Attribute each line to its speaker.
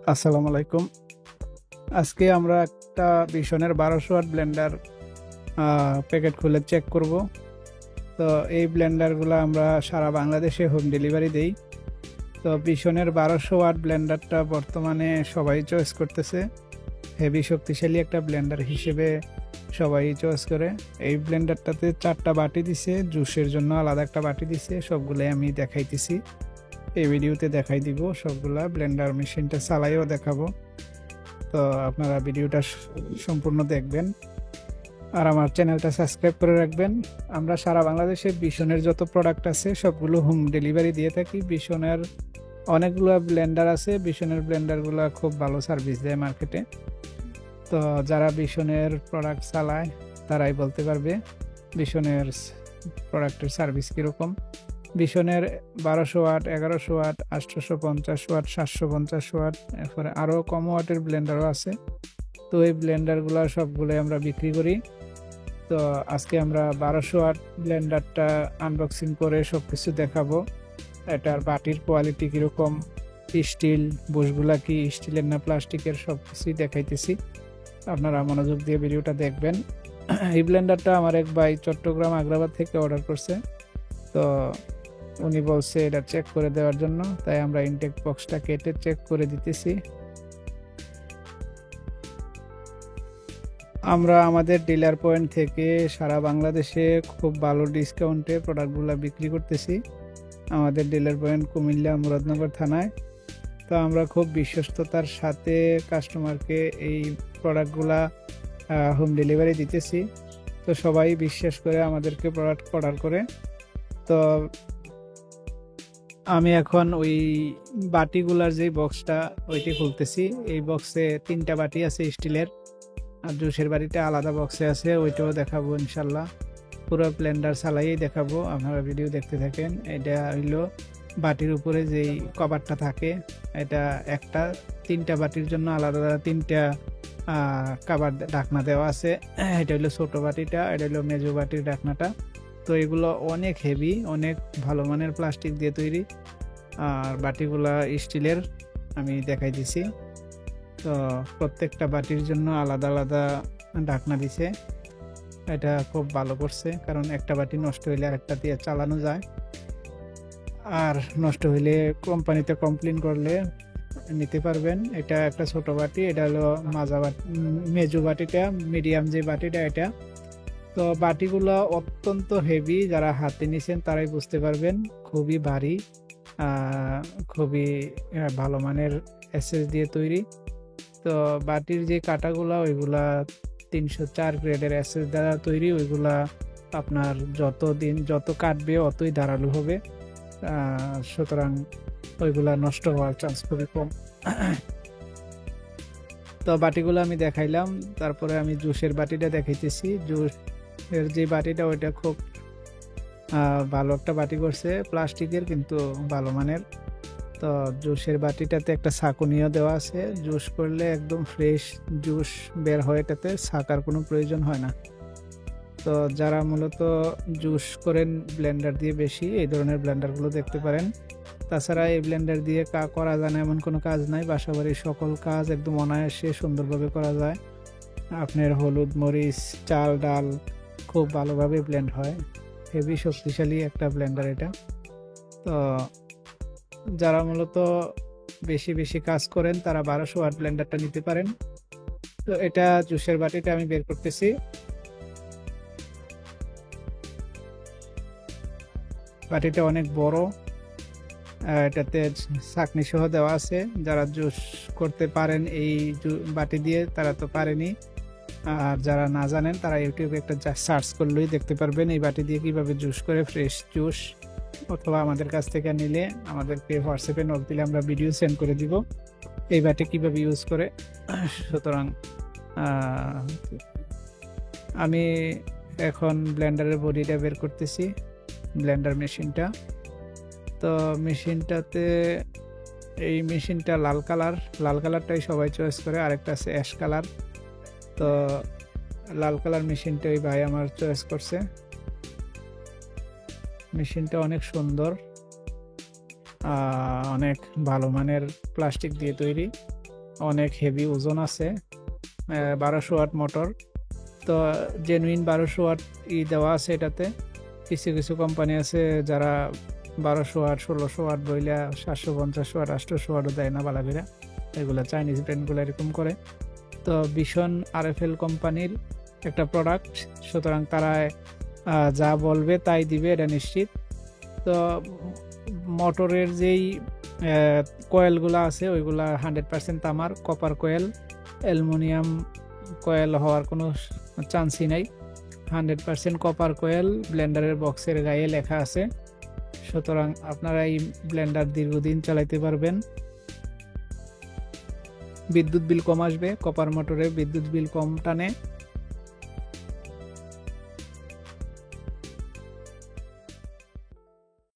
Speaker 1: আসসালামু আলাইকুম। আজকে আমরা একটা বিশনের 1200 ওয়াট ব্লেন্ডার প্যাকেট খুলে চেক করব। তো এই ব্লেন্ডারগুলো আমরা সারা বাংলাদেশে হোম ডেলিভারি দেই। তো বিশনের 1200 ওয়াট ব্লেন্ডারটা বর্তমানে সবাই চয়েস করতেছে। হেভি শক্তিশালী একটা ব্লেন্ডার হিসেবে সবাই চয়েস করে। এই ব্লেন্ডারটাতে 4টা বাটি দিছে, জুসের জন্য আলাদা একটা বাটি দিছে। সবগুলাই আমি দেখাইতেছি, এই ভিডিওতে দেখাই দিব সবগুলা। ব্লেন্ডার মেশিনটা চালাইও দেখাবো। তো আপনারা ভিডিওটা সম্পূর্ণ দেখবেন আর আমার চ্যানেলটা সাবস্ক্রাইব করে রাখবেন। আমরা সারা বাংলাদেশে বিশনের যত প্রোডাক্ট আছে সবগুলো হোম ডেলিভারি দিয়ে থাকি। বিশনের অনেকগুলো ব্লেন্ডার আছে, বিশনের ব্লেন্ডারগুলো খুব ভালো সার্ভিস দেয় মার্কেটে। তো যারা বিশনের প্রোডাক্ট চালায় তারাই বলতে পারবে বিশনের প্রোডাক্টের সার্ভিস কীরকম। বিশনের 1200 ওয়াট, 1100 ওয়াট, 850 ওয়াট, 750 ওয়াট, এরপরে আরও কম ওয়াটের ব্লেন্ডারও আছে। তো এই ব্লেন্ডারগুলো সবগুলো আমরা বিক্রি করি। তো আজকে আমরা 1200 ওয়াট ব্লেন্ডারটা আনবক্সিং করে সব কিছু দেখাবো। এটার বাটির কোয়ালিটি কীরকম, স্টিল, বুশগুলা কি স্টিলের না প্লাস্টিকের, সব কিছুই দেখাইতেছি। আপনারা মনোযোগ দিয়ে ভিডিওটা দেখবেন। এই ব্লেন্ডারটা আমার এক ভাই চট্টগ্রাম আগ্রাবাদ থেকে অর্ডার করছে। তো উনি বলছে এটা চেক করে দেওয়ার জন্য, তাই আমরা ইনটেক বক্সটা কেটে চেক করে দিতেছি। আমরা আমাদের ডিলার পয়েন্ট থেকে সারা বাংলাদেশে খুব ভালো ডিসকাউন্টে প্রোডাক্টগুলো বিক্রি করতেছি। আমাদের ডিলার পয়েন্ট কুমিল্লা মুরাদনগর থানায়। তো আমরা খুব বিশ্বস্ততার সাথে কাস্টমারকে এই প্রোডাক্টগুলা হোম ডেলিভারি দিতেছি। তো সবাই বিশ্বাস করে আমাদেরকে প্রোডাক্ট অর্ডার করে। তো আমি এখন ওই বাটিগুলার যে বক্সটা ওইটি খুলতেছি। এই বক্সে 3টা বাটি আছে স্টিলের, আর জুসের বাটিটা আলাদা বক্সে আছে, ওইটাও দেখাবো ইনশাল্লাহ। পুরো ব্লেন্ডার চালাইয়েই দেখাবো, আপনারা ভিডিও দেখতে থাকেন। এটা হইলো বাটির উপরে যেই কভারটা থাকে, এটা একটা 3টা বাটির জন্য আলাদা 3টা কভার ঢাকনা দেওয়া আছে। এটা হইলো ছোট বাটিটা, এটা হইলো মেজো বাটির ঢাকনাটা। তো এগুলো অনেক হেভি, অনেক ভালো মানের প্লাস্টিক দিয়ে তৈরি, আর বাটিগুলা স্টিলের আমি দেখাই দিছি। তো প্রত্যেকটা বাটির জন্য আলাদা আলাদা ঢাকনা দিছে। এটা খুব ভালো করছে, কারণ একটা বাটি নষ্ট হইলে আরেকটা দিয়ে চালানো যায়। আর নষ্ট হইলে কোম্পানিতে কমপ্লেন করলে নিতে পারবেন। এটা একটা ছোট বাটি, এটা হলো মাজা বাটি, মেজো বাটিটা, মিডিয়াম যে বাটিটা এটা। তো বাটিগুলো অত্যন্ত হেভি, যারা হাতে নিছেন তারাই বুঝতে পারবেন। খুবই ভারী, খুবই ভালো মানের এসএস দিয়ে তৈরি। তো বাটির যে কাটাগুলা ওইগুলা 304 গ্রেডের এসএস দ্বারা তৈরি। ওইগুলা আপনার যত কাটবে অতই ধারালো হবে, সুতরাং ওইগুলা নষ্ট হওয়ার চান্স খুবই কম। তো বাটিগুলো আমি দেখাইলাম, তারপরে আমি জুসের বাটিটা দেখাইতেছি। জুসের যে বাটিটা ওইটা খুব ভালো একটা বাটি করছে, প্লাস্টিকের কিন্তু ভালো মানের। তো জুসের বাটিটাতে একটা ছাঁকুনিও দেওয়া আছে, জুস করলে একদম ফ্রেশ জুস বের হয়, এটাতে ছাঁকার কোনো প্রয়োজন হয় না। তো যারা মূলত জুস করেন ব্লেন্ডার দিয়ে বেশি, এই ধরনের ব্লেন্ডারগুলো দেখতে পারেন। তাছাড়া এই ব্লেন্ডার দিয়ে করা যায় না এমন কোনো কাজ নাই, বাসাবাড়ির সকল কাজ একদম অনায়াসে সুন্দরভাবে করা যায়। আপনার হলুদ, মরিচ, চাল, ডাল খুব ভালোভাবে ব্লেন্ড হয়। হেভি শক্তিশালী একটা ব্লেন্ডার এটা। তো যারা মূলত বেশি বেশি কাজ করেন তারা 1200 ওয়াট ব্লেন্ডারটা নিতে পারেন। তো এটা জুসের বাটিটা আমি বের করতেছি। বাটিটা অনেক বড়, এটাতে ছাঁকনি সহ দেওয়া আছে। যারা জুস করতে পারেন এই বাটি দিয়ে তারা তো পারেনি, আর যারা না জানেন তারা ইউটিউবে একটা সার্চ করলেই দেখতে পারবেন এই বাটি দিয়ে কিভাবে জুস করে, ফ্রেশ জুস। অথবা আমাদের কাছ থেকে নিলে আমাদেরকে হোয়াটসঅ্যাপে নক দিলে আমরা ভিডিও সেন্ড করে দিব এই বাটি কিভাবে ইউজ করে। সুতরাং আমি এখন ব্লেন্ডারের বডিটা বের করতেছি, ব্লেন্ডার মেশিনটা। তো মেশিনটাতে, এই মেশিনটা লাল কালারটাই সবাই চয়েস করে, আরেকটা আছে অ্যাশ কালার। তো লাল কালার মেশিনটা ওই ভাই আমার চয়েস করছে। মেশিনটা অনেক সুন্দর, অনেক ভালো মানের প্লাস্টিক দিয়ে তৈরি। অনেক হেভি ওজন আছে, 1200 ওয়াট মোটর। তো জেনুইন 1200 ওয়াট দেওয়া আছে এটাতে। কিছু কিছু কোম্পানি আছে যারা 1200 ওয়াট 1600 ওয়াট বইলা 750 ওয়াট 800 ওয়াটও দেয় না বালাবিরা, এগুলা চাইনিজ ব্র্যান্ডগুলো এরকম করে। তো ভীষণ আরএফএল কোম্পানির একটা প্রোডাক্ট, সুতরাং তারা যা বলবে তাই দিবে, এটা নিশ্চিত। তো মোটরের যেই কয়েলগুলো আছে ওইগুলা 100% তামার, কপার কয়েল, অ্যালুমিনিয়াম কয়েল হওয়ার কোনো চান্সই নাই। 100% কপার কয়েল ব্লেন্ডারের বক্সের গায়ে লেখা আছে, সুতরাং আপনারা এই ব্লেন্ডার দীর্ঘদিন চালাইতে পারবেন। বিদ্যুৎ বিল কম আসবে, কপার মোটরে বিদ্যুৎ বিল কম টানে।